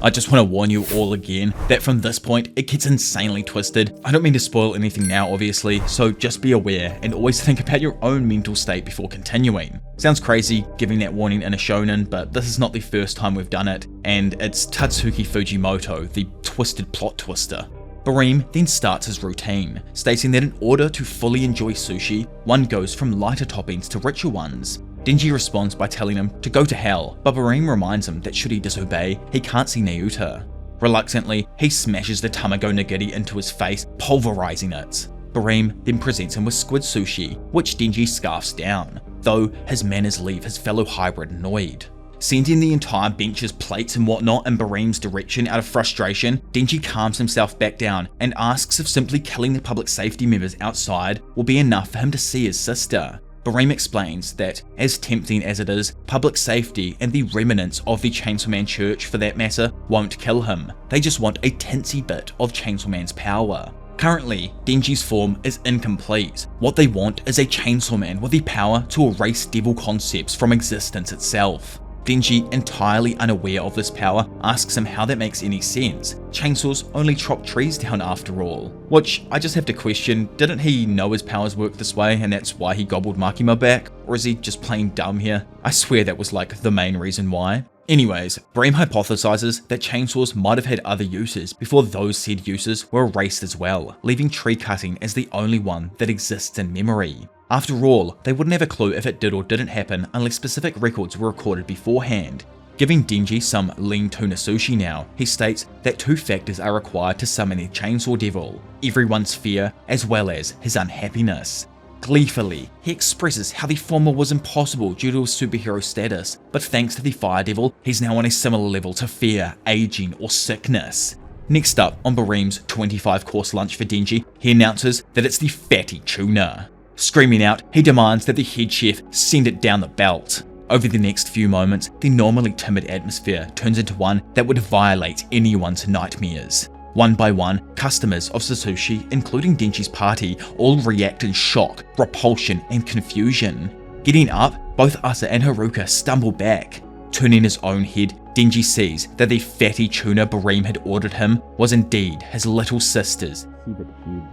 I just want to warn you all again that from this point it gets insanely twisted. I don't mean to spoil anything now obviously, so just be aware and always think about your own mental state before continuing. Sounds crazy giving that warning in a shonen, but this is not the first time we've done it, and it's Tatsuki Fujimoto, the twisted plot twister. Bareem then starts his routine, stating that in order to fully enjoy sushi, one goes from lighter toppings to richer ones. Denji responds by telling him to go to hell, but Bareem reminds him that should he disobey, he can't see Nayuta. Reluctantly, he smashes the tamago nigiri into his face, pulverizing it. Bareem then presents him with squid sushi, which Denji scarfs down, though his manners leave his fellow hybrid annoyed. Sending the entire bench's plates and whatnot in Bareem's direction out of frustration, Denji calms himself back down and asks if simply killing the public safety members outside will be enough for him to see his sister. Bareem explains that, as tempting as it is, public safety and the remnants of the Chainsaw Man Church for that matter won't kill him. They just want a tinsy bit of Chainsaw Man's power. Currently, Denji's form is incomplete. What they want is a Chainsaw Man with the power to erase devil concepts from existence itself. Denji, entirely unaware of this power, asks him how that makes any sense. Chainsaws only chop trees down after all. Which, I just have to question, didn't he know his powers work this way and that's why he gobbled Makima back? Or is he just plain dumb here? I swear that was like the main reason why. Anyways, Bareem hypothesizes that chainsaws might have had other uses before those said uses were erased as well, leaving tree cutting as the only one that exists in memory. After all, they wouldn't have a clue if it did or didn't happen unless specific records were recorded beforehand. Giving Denji some lean tuna sushi now, he states that two factors are required to summon the Chainsaw Devil: everyone's fear as well as his unhappiness. Gleefully, he expresses how the former was impossible due to his superhero status, but thanks to the Fire Devil, he's now on a similar level to fear, aging, or sickness. Next up on Bareem's 25-course lunch for Denji, he announces that it's the fatty tuna. Screaming out, he demands that the head chef send it down the belt. Over the next few moments, the normally timid atmosphere turns into one that would violate anyone's nightmares. One by one, customers of Sushi, including Denji's party, all react in shock, repulsion, and confusion. Getting up, both Asa and Haruka stumble back. Turning his own head, Denji sees that the fatty tuna Bareem had ordered him was indeed his little sister's severed head.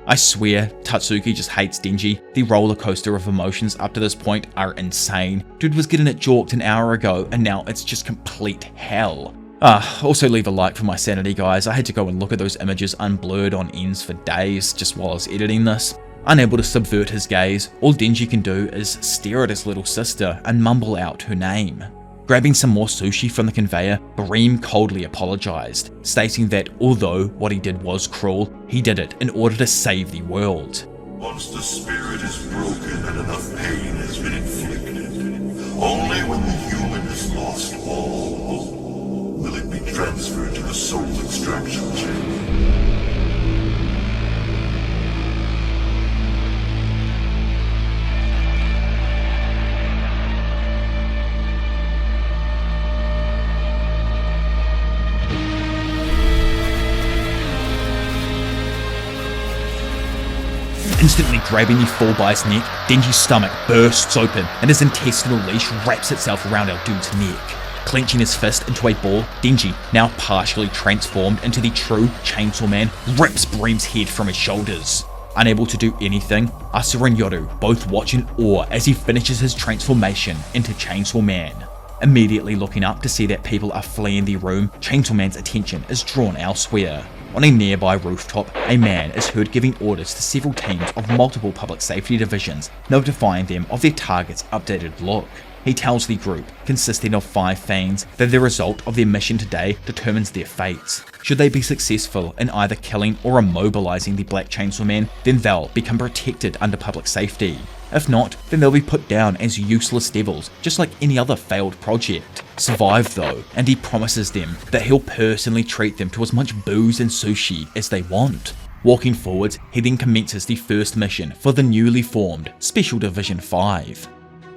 I swear, Tatsuki just hates Denji. The roller coaster of emotions up to this point are insane. Dude was getting it jorked an hour ago and now it's just complete hell. Also leave a like for my sanity, guys. I had to go and look at those images unblurred on ends for days just while I was editing this. Unable to subvert his gaze, all Denji can do is stare at his little sister and mumble out her name. Grabbing some more sushi from the conveyor, Bareem coldly apologized, stating that although what he did was cruel, he did it in order to save the world. Once the spirit is broken and enough pain has been inflicted, only when the human has lost all hope will it be transferred to the soul extraction chamber. Instantly grabbing the fall by his neck, Denji's stomach bursts open and his intestinal leash wraps itself around our dude's neck. Clenching his fist into a ball, Denji, now partially transformed into the true Chainsaw Man, rips Bareem's head from his shoulders. Unable to do anything, Asa and Yoru both watch in awe as he finishes his transformation into Chainsaw Man. Immediately looking up to see that people are fleeing the room, Chainsaw Man's attention is drawn elsewhere. On a nearby rooftop, a man is heard giving orders to several teams of multiple public safety divisions, notifying them of their target's updated look. He tells the group, consisting of 5 Fiends, that the result of their mission today determines their fates. Should they be successful in either killing or immobilizing the Black Chainsaw Man, then they'll become protected under public safety. If not, then they'll be put down as useless devils, just like any other failed project. Survive though, and he promises them that he'll personally treat them to as much booze and sushi as they want. Walking forwards, he then commences the first mission for the newly formed Special Division 5.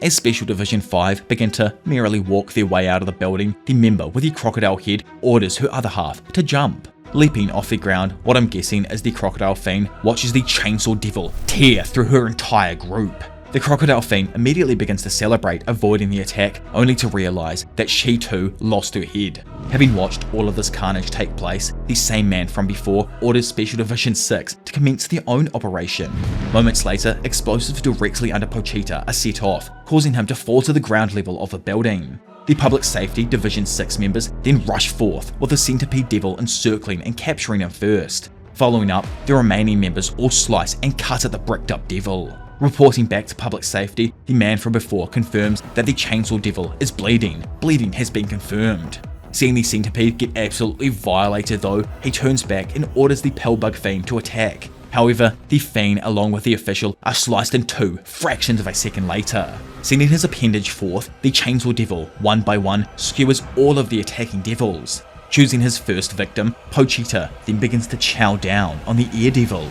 As Special Division 5 begin to merrily walk their way out of the building, the member with the crocodile head orders her other half to jump. Leaping off the ground, what I'm guessing is the crocodile fiend watches the Chainsaw Devil tear through her entire group. The crocodile fiend immediately begins to celebrate, avoiding the attack, only to realise that she too lost her head. Having watched all of this carnage take place, the same man from before orders Special Division 6 to commence their own operation. Moments later, explosives directly under Pochita are set off, causing him to fall to the ground level of the building. The Public Safety Division 6 members then rush forth, with the Centipede Devil encircling and capturing him first. Following up, the remaining members all slice and cut at the bricked up devil. Reporting back to Public Safety, the man from before confirms that the Chainsaw Devil is bleeding. Bleeding has been confirmed. Seeing the Centipede get absolutely violated though, he turns back and orders the Pillbug Fiend to attack. However, the Fiend along with the official are sliced in two fractions of a second later. Sending his appendage forth, the Chainsaw Devil, one by one, skewers all of the attacking devils. Choosing his first victim, Pochita then begins to chow down on the Air Devil.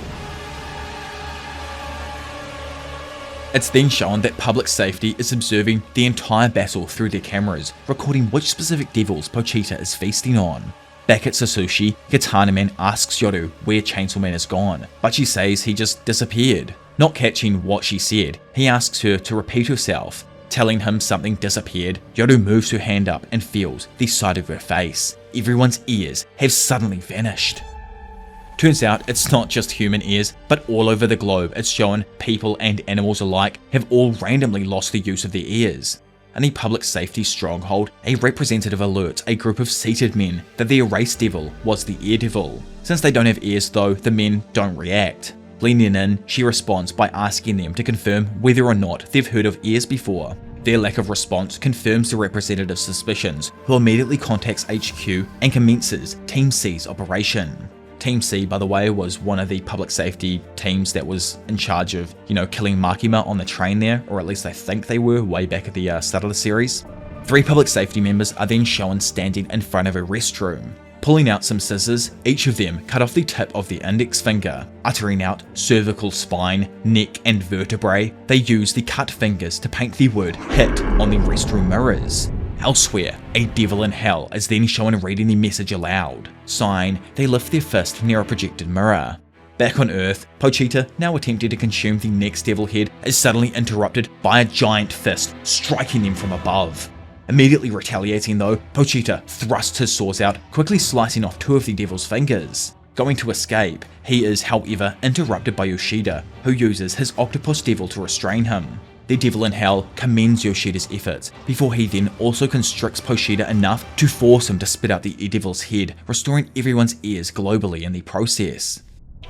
It's then shown that Public Safety is observing the entire battle through their cameras, recording which specific devils Pochita is feasting on. Back at Sushi, Katana Man asks Yoru where Chainsaw Man is gone, but she says he just disappeared. Not catching what she said, he asks her to repeat herself. Telling him something disappeared, Yoru moves her hand up and feels the side of her face. Everyone's ears have suddenly vanished. Turns out it's not just human ears, but all over the globe it's shown people and animals alike have all randomly lost the use of their ears. In the Public Safety Stronghold, a representative alerts a group of seated men that the erased devil was the Air Devil. Since they don't have ears though, the men don't react. Leaning in, she responds by asking them to confirm whether or not they've heard of ears before. Their lack of response confirms the representative's suspicions, who immediately contacts HQ and commences Team C's operation. Team C, by the way, was one of the public safety teams that was in charge of, killing Makima on the train there, or at least I think they were way back at the start of the series. 3 public safety members are then shown standing in front of a restroom. Pulling out some scissors, each of them cut off the tip of the index finger. Uttering out cervical spine, neck and vertebrae, they use the cut fingers to paint the word HIT on the restroom mirrors. Elsewhere, a devil in hell is then shown reading the message aloud. Sighing, they lift their fist near a projected mirror. Back on Earth, Pochita, now attempting to consume the next devil head, is suddenly interrupted by a giant fist striking them from above. Immediately retaliating though, Pochita thrusts his saws out, quickly slicing off 2 of the devil's fingers. Going to escape, he is however interrupted by Yoshida, who uses his octopus devil to restrain him. The devil in hell commends Yoshida's efforts, before he then also constricts Pochita enough to force him to spit out the devil's head, restoring everyone's ears globally in the process.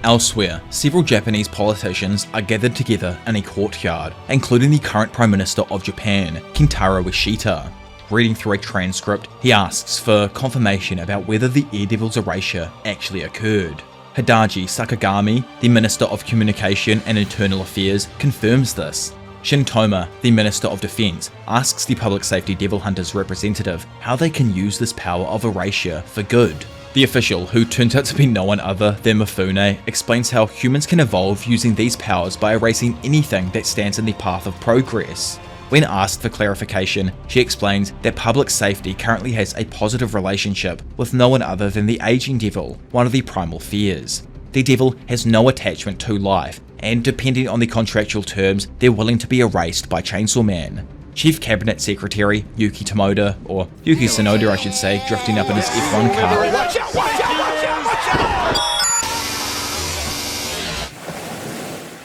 Elsewhere, several Japanese politicians are gathered together in a courtyard, including the current Prime Minister of Japan, Kintaro Ishita. Reading through a transcript, he asks for confirmation about whether the Air Devil's erasure actually occurred. Hidaji Sakagami, the Minister of Communication and Internal Affairs, confirms this. Shintoma, the Minister of Defense, asks the Public Safety Devil Hunters representative how they can use this power of erasure for good. The official, who turns out to be no one other than Mifune, explains how humans can evolve using these powers by erasing anything that stands in the path of progress. When asked for clarification, she explains that Public Safety currently has a positive relationship with no one other than the Aging Devil, one of the primal fears. The devil has no attachment to life, and depending on the contractual terms, they're willing to be erased by Chainsaw Man. Chief Cabinet Secretary Yuki Tomoda, or Yuki Tsunoda I should say, drifting up in his F1 car,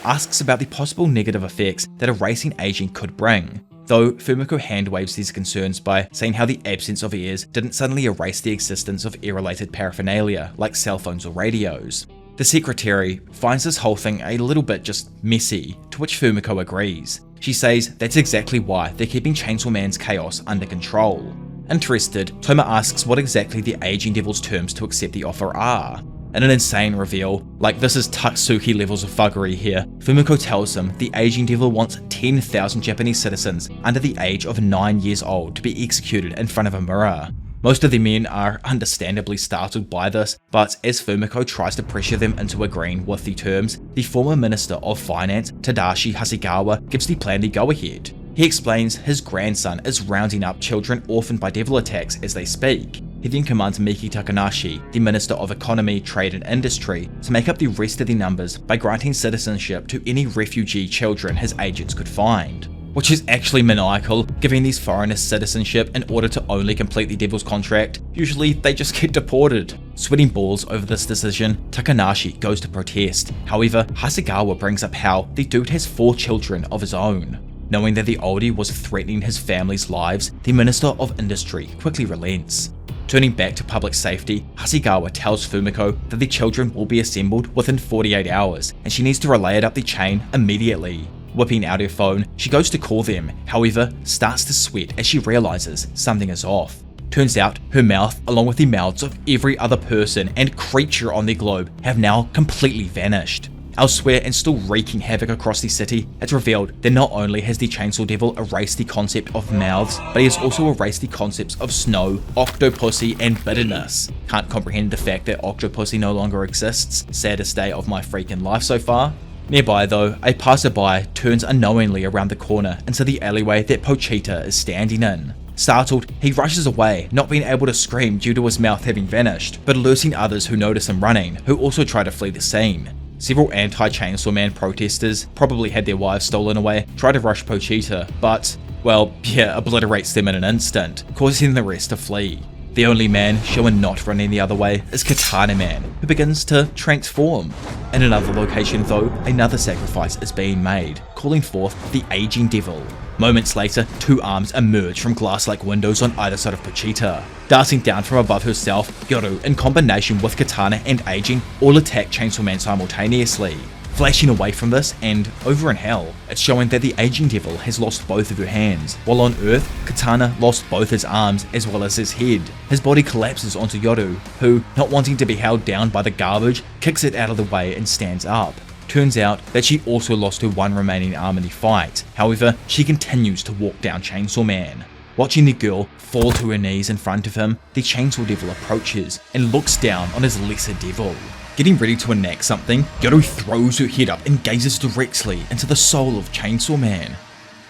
asks about the possible negative effects that erasing aging could bring, though Fumiko hand-waves these concerns by saying how the absence of ears didn't suddenly erase the existence of ear-related paraphernalia like cell phones or radios. The secretary finds this whole thing a little bit just messy, to which Fumiko agrees. She says that's exactly why they're keeping Chainsaw Man's chaos under control. Interested, Toma asks what exactly the Aging Devil's terms to accept the offer are. In an insane reveal, like this is Tatsuki levels of thuggery here, Fumiko tells him the Aging Devil wants 10,000 Japanese citizens under the age of 9 years old to be executed in front of a mirror. Most of the men are understandably startled by this, but as Fumiko tries to pressure them into agreeing with the terms, the former Minister of Finance, Tadashi Hasegawa, gives the plan the go-ahead. He explains his grandson is rounding up children orphaned by devil attacks as they speak. He then commands Miki Takanashi, the Minister of Economy, Trade and Industry, to make up the rest of the numbers by granting citizenship to any refugee children his agents could find. Which is actually maniacal, giving these foreigners citizenship in order to only complete the Devil's contract. Usually they just get deported. Sweating balls over this decision, Takanashi goes to protest. However, Hasegawa brings up how the dude has 4 children of his own. Knowing that the oldie was threatening his family's lives, the Minister of Industry quickly relents. Turning back to public safety, Hasegawa tells Fumiko that the children will be assembled within 48 hours and she needs to relay it up the chain immediately. Whipping out her phone, she goes to call them, however, starts to sweat as she realizes something is off. Turns out, her mouth, along with the mouths of every other person and creature on the globe, have now completely vanished. Elsewhere, and still wreaking havoc across the city, it's revealed that not only has the Chainsaw Devil erased the concept of mouths, but he has also erased the concepts of snow, octopussy, and bitterness. Can't comprehend the fact that octopussy no longer exists, saddest day of my freaking life so far. Nearby though, a passerby turns unknowingly around the corner into the alleyway that Pochita is standing in. Startled, he rushes away, not being able to scream due to his mouth having vanished, but alerting others who notice him running, who also try to flee the scene. Several anti-Chainsaw Man protesters, probably had their wives stolen away, try to rush Pochita, but, well, yeah, obliterates them in an instant, causing the rest to flee. The only man shown not running the other way is Katana Man, who begins to transform. In another location though, another sacrifice is being made, calling forth the Aging Devil. Moments later, 2 arms emerge from glass-like windows on either side of Pochita. Darting down from above herself, Yoru, in combination with Katana and Aging, all attack Chainsaw Man simultaneously. Flashing away from this, and over in hell, it's showing that the Aging Devil has lost both of her hands, while on Earth, Katana lost both his arms as well as his head. His body collapses onto Yoru, who, not wanting to be held down by the garbage, kicks it out of the way and stands up. Turns out that she also lost her one remaining arm in the fight, however, she continues to walk down Chainsaw Man. Watching the girl fall to her knees in front of him, the Chainsaw Devil approaches and looks down on his lesser devil. Getting ready to enact something, Yoru throws her head up and gazes directly into the soul of Chainsaw Man.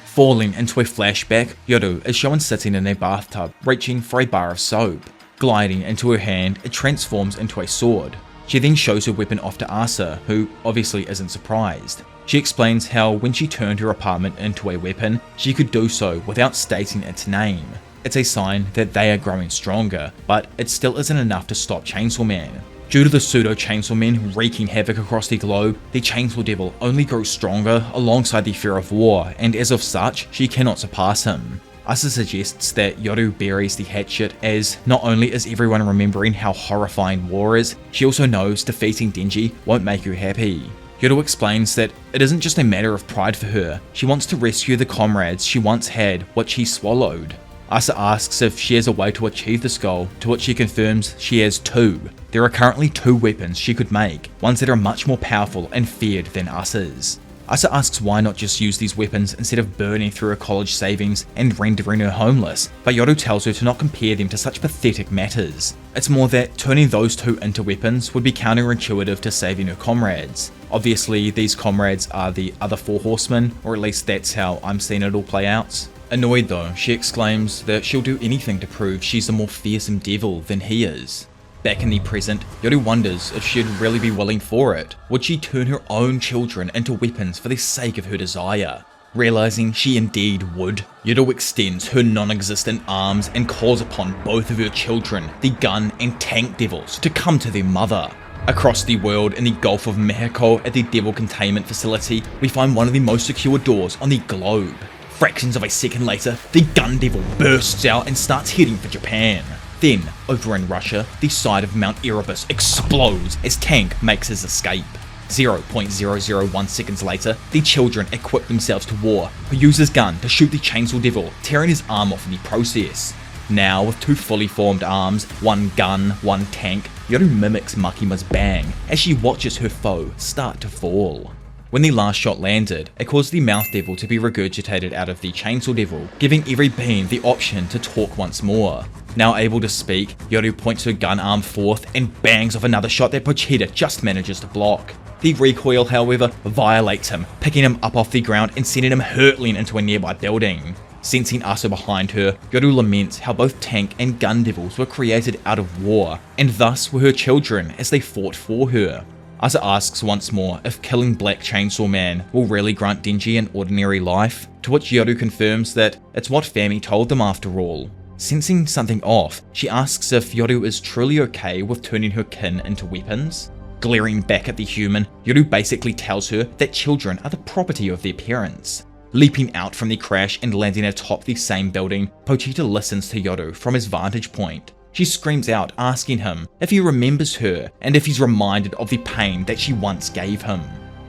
Falling into a flashback, Yoru is shown sitting in a bathtub, reaching for a bar of soap. Gliding into her hand, it transforms into a sword. She then shows her weapon off to Asa, who obviously isn't surprised. She explains how when she turned her apartment into a weapon, she could do so without stating its name. It's a sign that they are growing stronger, but it still isn't enough to stop Chainsaw Man. Due to the pseudo-Chainsaw Men wreaking havoc across the globe, the Chainsaw Devil only grows stronger alongside the fear of war, and as of such, she cannot surpass him. Asa suggests that Yoru buries the hatchet, as not only is everyone remembering how horrifying war is, she also knows defeating Denji won't make her happy. Yoru explains that it isn't just a matter of pride for her, she wants to rescue the comrades she once had, which he swallowed. Asa asks if she has a way to achieve this goal, to which she confirms she has 2. There are currently 2 weapons she could make, ones that are much more powerful and feared than Asa's. Asa asks why not just use these weapons instead of burning through her college savings and rendering her homeless, but Yoru tells her to not compare them to such pathetic matters. It's more that turning those 2 into weapons would be counterintuitive to saving her comrades. Obviously, these comrades are the other 4 horsemen, or at least that's how I'm seeing it all play out. Annoyed though, she exclaims that she'll do anything to prove she's a more fearsome devil than he is. Back in the present, Yoru wonders if she'd really be willing for it. Would she turn her own children into weapons for the sake of her desire? Realizing she indeed would, Yoru extends her non-existent arms and calls upon both of her children, the gun and tank devils, to come to their mother. Across the world in the Gulf of Mexico at the Devil Containment Facility, we find one of the most secure doors on the globe. Fractions of a second later, the gun devil bursts out and starts heading for Japan. Then, over in Russia, the side of Mount Erebus explodes as Tank makes his escape. 0.001 seconds later, the children equip themselves to war, who use his gun to shoot the Chainsaw Devil, tearing his arm off in the process. Now, with 2 fully formed arms, 1 gun, 1 tank, Yoru mimics Makima's bang as she watches her foe start to fall. When the last shot landed, it caused the Mouth Devil to be regurgitated out of the Chainsaw Devil, giving every being the option to talk once more. Now able to speak, Yoru points her gun arm forth and bangs off another shot that Pochita just manages to block. The recoil, however, violates him, picking him up off the ground and sending him hurtling into a nearby building. Sensing Asa behind her, Yoru laments how both tank and gun devils were created out of war, and thus were her children as they fought for her. Asa asks once more if killing Black Chainsaw Man will really grant Denji an ordinary life, to which Yoru confirms that it's what Fami told them after all. Sensing something off, she asks if Yoru is truly okay with turning her kin into weapons. Glaring back at the human, Yoru basically tells her that children are the property of their parents. Leaping out from the crash and landing atop the same building, Pochita listens to Yoru from his vantage point. She screams out, asking him if he remembers her and if he's reminded of the pain that she once gave him.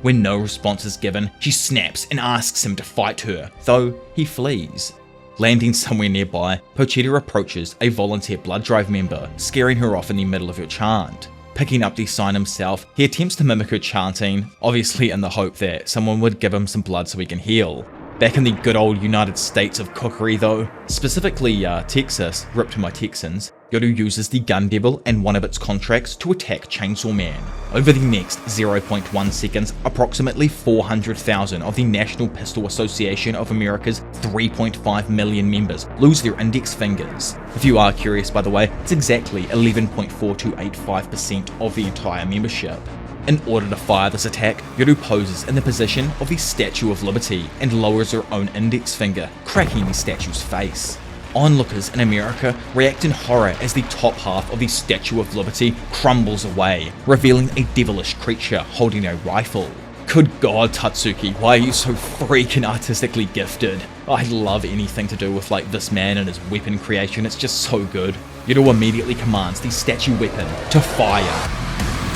When no response is given, she snaps and asks him to fight her, though he flees. Landing somewhere nearby, Pochita approaches a volunteer blood drive member, scaring her off in the middle of her chant. Picking up the sign himself, he attempts to mimic her chanting, obviously in the hope that someone would give him some blood so he can heal. Back in the good old United States of cookery though, specifically Texas, ripped my Texans, Yoru uses the Gun Devil and one of its contracts to attack Chainsaw Man. Over the next 0.1 seconds, approximately 400,000 of the National Pistol Association of America's 3.5 million members lose their index fingers. If you are curious, by the way, it's exactly 11.4285% of the entire membership. In order to fire this attack, Yoru poses in the position of the Statue of Liberty and lowers her own index finger, cracking the statue's face. Onlookers in America react in horror as the top half of the Statue of Liberty crumbles away, revealing a devilish creature holding a rifle. Good God, Tatsuki, why are you so freaking artistically gifted? I love anything to do with like this man and his weapon creation, it's just so good. Yoru immediately commands the statue weapon to fire.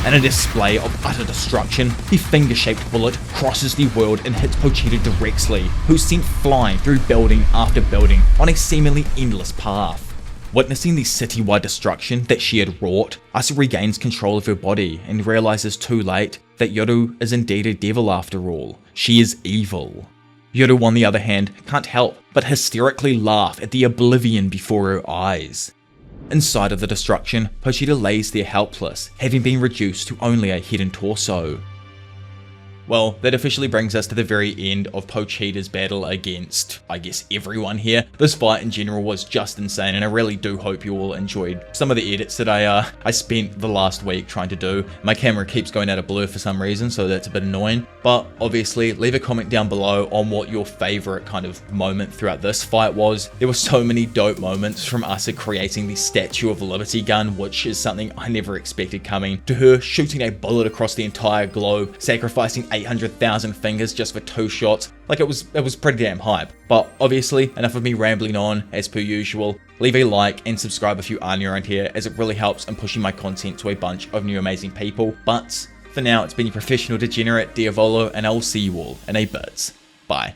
In a display of utter destruction, the finger-shaped bullet crosses the world and hits Pochita directly, who's sent flying through building after building on a seemingly endless path. Witnessing the citywide destruction that she had wrought, Asa regains control of her body and realizes too late that Yoru is indeed a devil after all. She is evil. Yoru, on the other hand, can't help but hysterically laugh at the oblivion before her eyes. Inside of the destruction, Pochita lays there helpless, having been reduced to only a head and torso. Well, that officially brings us to the very end of Pochita's battle against, I guess, everyone here. This fight in general was just insane, and I really do hope you all enjoyed some of the edits that I spent the last week trying to do. My camera keeps going out of blur for some reason, so that's a bit annoying. But obviously, leave a comment down below on what your favorite kind of moment throughout this fight was. There were so many dope moments, from Asa creating the Statue of Liberty gun, which is something I never expected coming, to her shooting a bullet across the entire globe, sacrificing 800,000 fingers just for 2 shots. Like, it was pretty damn hype. But obviously, enough of me rambling on as per usual. Leave a like and subscribe if you are new around here, as it really helps in pushing my content to a bunch of new amazing people. But for now, it's been your professional degenerate Diavolo, and I will see you all in a bit. Bye.